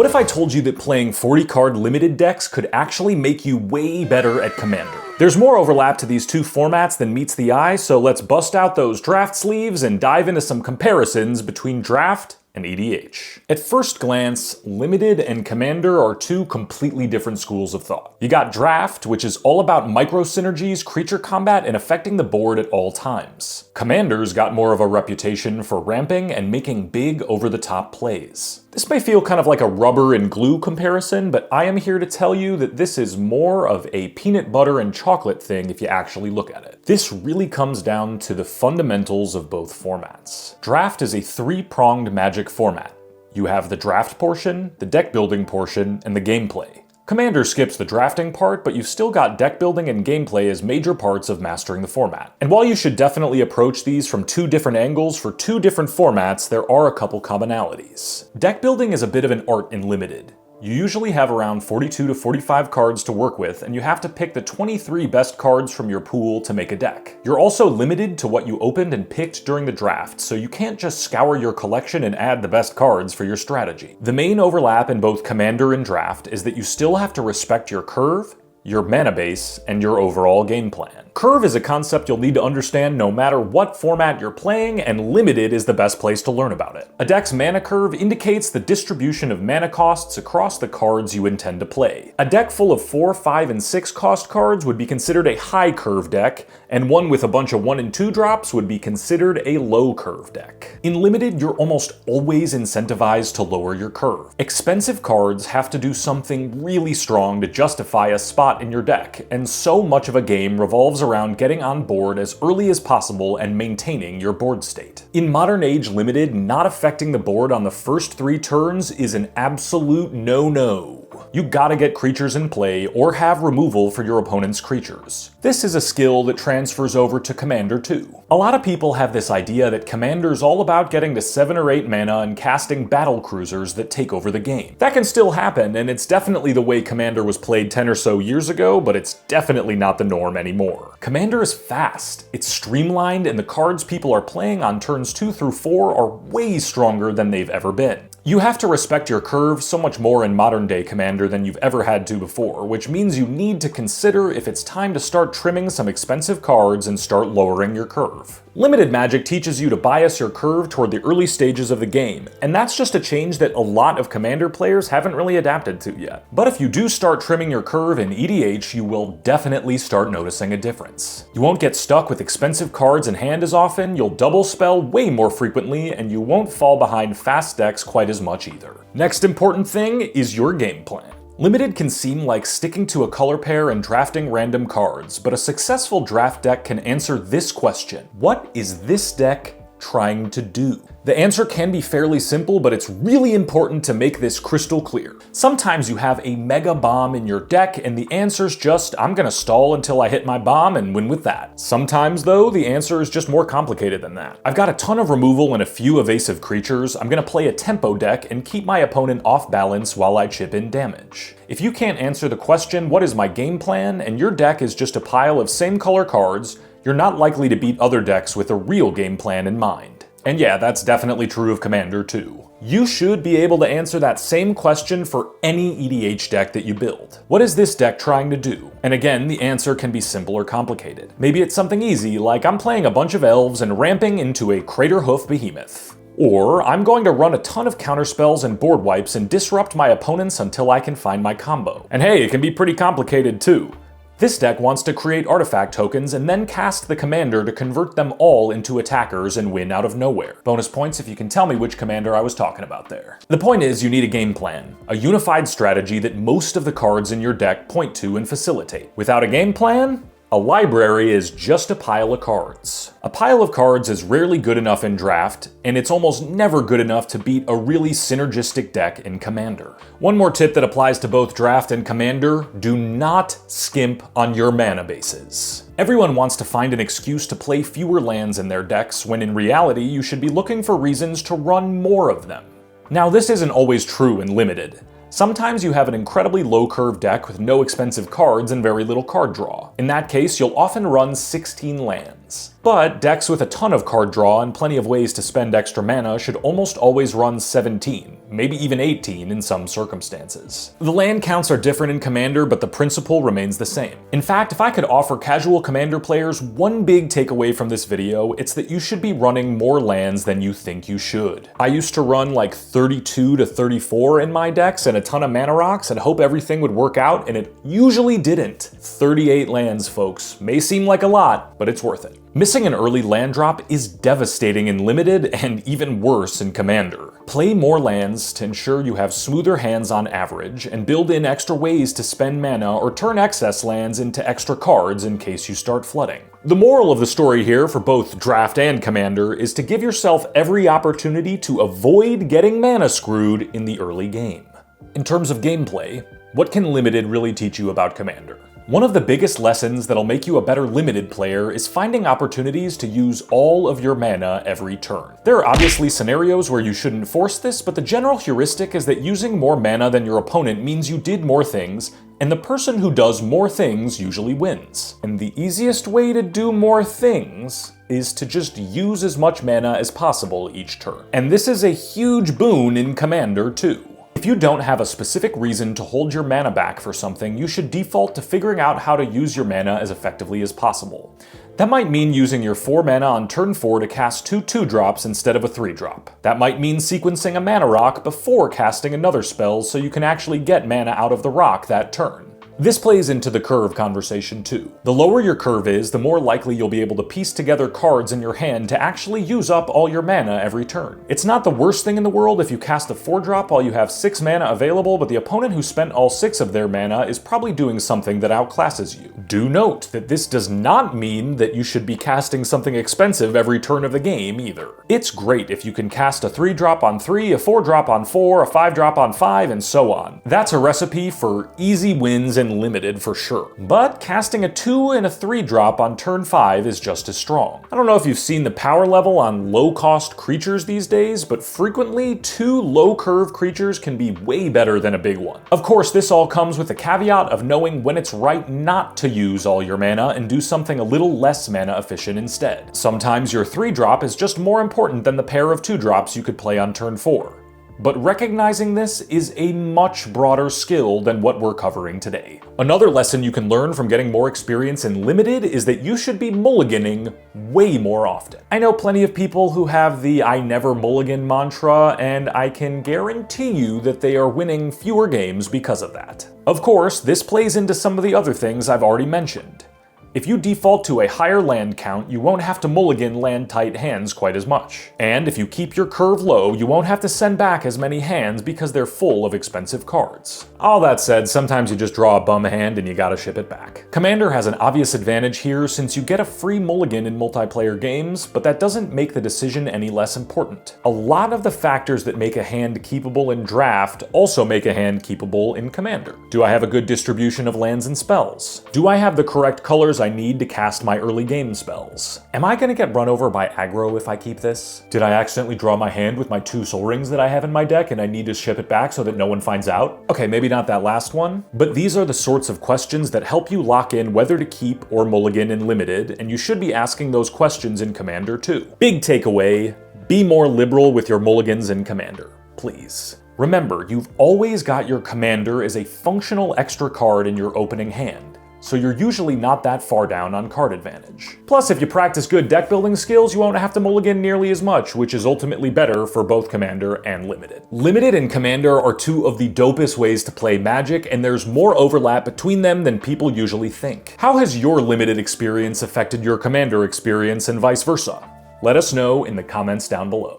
What if I told you that playing 40 card limited decks could actually make you way better at Commander? There's more overlap to these two formats than meets the eye, so let's bust out those draft sleeves and dive into some comparisons between Draft and EDH. At first glance, Limited and Commander are two completely different schools of thought. You got Draft, which is all about micro synergies, creature combat, and affecting the board at all times. Commander's got more of a reputation for ramping and making big over-the-top plays. This may feel kind of like a rubber and glue comparison, but I am here to tell you that this is more of a peanut butter and chocolate thing if you actually look at it. This really comes down to the fundamentals of both formats. Draft is a three-pronged Magic format. You have the draft portion, the deck building portion, and the gameplay. Commander skips the drafting part, but you've still got deck building and gameplay as major parts of mastering the format. And while you should definitely approach these from two different angles for two different formats, there are a couple commonalities. Deck building is a bit of an art in Limited. You usually have around 42 to 45 cards to work with, and you have to pick the 23 best cards from your pool to make a deck. You're also limited to what you opened and picked during the draft, so you can't just scour your collection and add the best cards for your strategy. The main overlap in both Commander and Draft is that you still have to respect your curve, your mana base, and your overall game plan. Curve is a concept you'll need to understand no matter what format you're playing, and Limited is the best place to learn about it. A deck's mana curve indicates the distribution of mana costs across the cards you intend to play. A deck full of 4, 5, and 6 cost cards would be considered a high curve deck, and one with a bunch of 1 and 2 drops would be considered a low curve deck. In Limited, you're almost always incentivized to lower your curve. Expensive cards have to do something really strong to justify a spot in your deck, and so much of a game revolves around getting on board as early as possible and maintaining your board state. In modern age Limited, not affecting the board on the first 3 turns is an absolute no-no. You gotta get creatures in play or have removal for your opponent's creatures. This is a skill that transfers over to Commander too. A lot of people have this idea that Commander's all about getting to 7 or 8 mana and casting battle cruisers that take over the game. That can still happen, and it's definitely the way Commander was played 10 or so years ago, but it's definitely not the norm anymore. Commander is fast, it's streamlined, and the cards people are playing on turns 2 through 4 are way stronger than they've ever been. You have to respect your curve so much more in modern day Commander than you've ever had to before, which means you need to consider if it's time to start trimming some expensive cards and start lowering your curve. Limited Magic teaches you to bias your curve toward the early stages of the game, and that's just a change that a lot of Commander players haven't really adapted to yet. But if you do start trimming your curve in EDH, you will definitely start noticing a difference. You won't get stuck with expensive cards in hand as often, you'll double spell way more frequently, and you won't fall behind fast decks quite as much either. Next important thing is your game plan. Limited can seem like sticking to a color pair and drafting random cards, but a successful draft deck can answer this question: what is this deck trying to do? The answer can be fairly simple, but it's really important to make this crystal clear. Sometimes you have a mega bomb in your deck, and the answer's just, I'm gonna stall until I hit my bomb and win with that. Sometimes, though, the answer is just more complicated than that. I've got a ton of removal and a few evasive creatures, I'm gonna play a tempo deck and keep my opponent off balance while I chip in damage. If you can't answer the question, what is my game plan, and your deck is just a pile of same color cards, you're not likely to beat other decks with a real game plan in mind. And yeah, that's definitely true of Commander too. You should be able to answer that same question for any EDH deck that you build. What is this deck trying to do? And again, the answer can be simple or complicated. Maybe it's something easy, like I'm playing a bunch of elves and ramping into a Crater Hoof Behemoth. Or I'm going to run a ton of counterspells and board wipes and disrupt my opponents until I can find my combo. And hey, it can be pretty complicated too. This deck wants to create artifact tokens and then cast the commander to convert them all into attackers and win out of nowhere. Bonus points if you can tell me which commander I was talking about there. The point is, you need a game plan, a unified strategy that most of the cards in your deck point to and facilitate. Without a game plan, a library is just a pile of cards. A pile of cards is rarely good enough in Draft, and it's almost never good enough to beat a really synergistic deck in Commander. One more tip that applies to both Draft and Commander: do not skimp on your mana bases. Everyone wants to find an excuse to play fewer lands in their decks, when in reality you should be looking for reasons to run more of them. Now, this isn't always true in Limited. Sometimes you have an incredibly low curve deck with no expensive cards and very little card draw. In that case, you'll often run 16 lands. lands. But decks with a ton of card draw and plenty of ways to spend extra mana should almost always run 17, maybe even 18 in some circumstances. The land counts are different in Commander, but the principle remains the same. In fact, if I could offer casual Commander players one big takeaway from this video, it's that you should be running more lands than you think you should. I used to run like 32 to 34 in my decks and a ton of mana rocks and hope everything would work out, and it usually didn't. 38 lands, folks. May seem like a lot, but it's worth it. Missing an early land drop is devastating in Limited and even worse in Commander. Play more lands to ensure you have smoother hands on average, and build in extra ways to spend mana or turn excess lands into extra cards in case you start flooding. The moral of the story here for both Draft and Commander is to give yourself every opportunity to avoid getting mana screwed in the early game. In terms of gameplay, what can Limited really teach you about Commander? One of the biggest lessons that'll make you a better Limited player is finding opportunities to use all of your mana every turn. There are obviously scenarios where you shouldn't force this, but the general heuristic is that using more mana than your opponent means you did more things, and the person who does more things usually wins. And the easiest way to do more things is to just use as much mana as possible each turn. And this is a huge boon in Commander too. If you don't have a specific reason to hold your mana back for something, you should default to figuring out how to use your mana as effectively as possible. That might mean using your 4 mana on turn 4 to cast 2 2-drops instead of a 3-drop. That might mean sequencing a mana rock before casting another spell so you can actually get mana out of the rock that turn. This plays into the curve conversation too. The lower your curve is, the more likely you'll be able to piece together cards in your hand to actually use up all your mana every turn. It's not the worst thing in the world if you cast a 4-drop while you have 6 mana available, but the opponent who spent all 6 of their mana is probably doing something that outclasses you. Do note that this does not mean that you should be casting something expensive every turn of the game either. It's great if you can cast a 3-drop on 3, a 4-drop on 4, a 5-drop on 5, and so on. That's a recipe for easy wins in Limited for sure. But casting a 2 and a 3-drop on turn 5 is just as strong. I don't know if you've seen the power level on low-cost creatures these days, but frequently 2 low-curve creatures can be way better than a big one. Of course, this all comes with the caveat of knowing when it's right not to use all your mana and do something a little less mana efficient instead. Sometimes your 3-drop is just more important than the pair of 2-drops you could play on turn 4. But recognizing this is a much broader skill than what we're covering today. Another lesson you can learn from getting more experience in Limited is that you should be mulliganing way more often. I know plenty of people who have the I never mulligan mantra, and I can guarantee you that they are winning fewer games because of that. Of course, this plays into some of the other things I've already mentioned. If you default to a higher land count, you won't have to mulligan land-tight hands quite as much. And if you keep your curve low, you won't have to send back as many hands because they're full of expensive cards. All that said, sometimes you just draw a bum hand and you gotta ship it back. Commander has an obvious advantage here since you get a free mulligan in multiplayer games, but that doesn't make the decision any less important. A lot of the factors that make a hand keepable in Draft also make a hand keepable in Commander. Do I have a good distribution of lands and spells? Do I have the correct colors I need to cast my early game spells? Am I gonna get run over by aggro if I keep this? Did I accidentally draw my hand with my 2 Soul Rings that I have in my deck and I need to ship it back so that no one finds out? Okay, maybe not that last one, but these are the sorts of questions that help you lock in whether to keep or mulligan in Limited, and you should be asking those questions in Commander too. Big takeaway, be more liberal with your mulligans in Commander, please. Remember, you've always got your Commander as a functional extra card in your opening hand, so you're usually not that far down on card advantage. Plus, if you practice good deck building skills, you won't have to mulligan nearly as much, which is ultimately better for both Commander and Limited. Limited and Commander are 2 of the dopest ways to play Magic, and there's more overlap between them than people usually think. How has your Limited experience affected your Commander experience and vice versa? Let us know in the comments down below.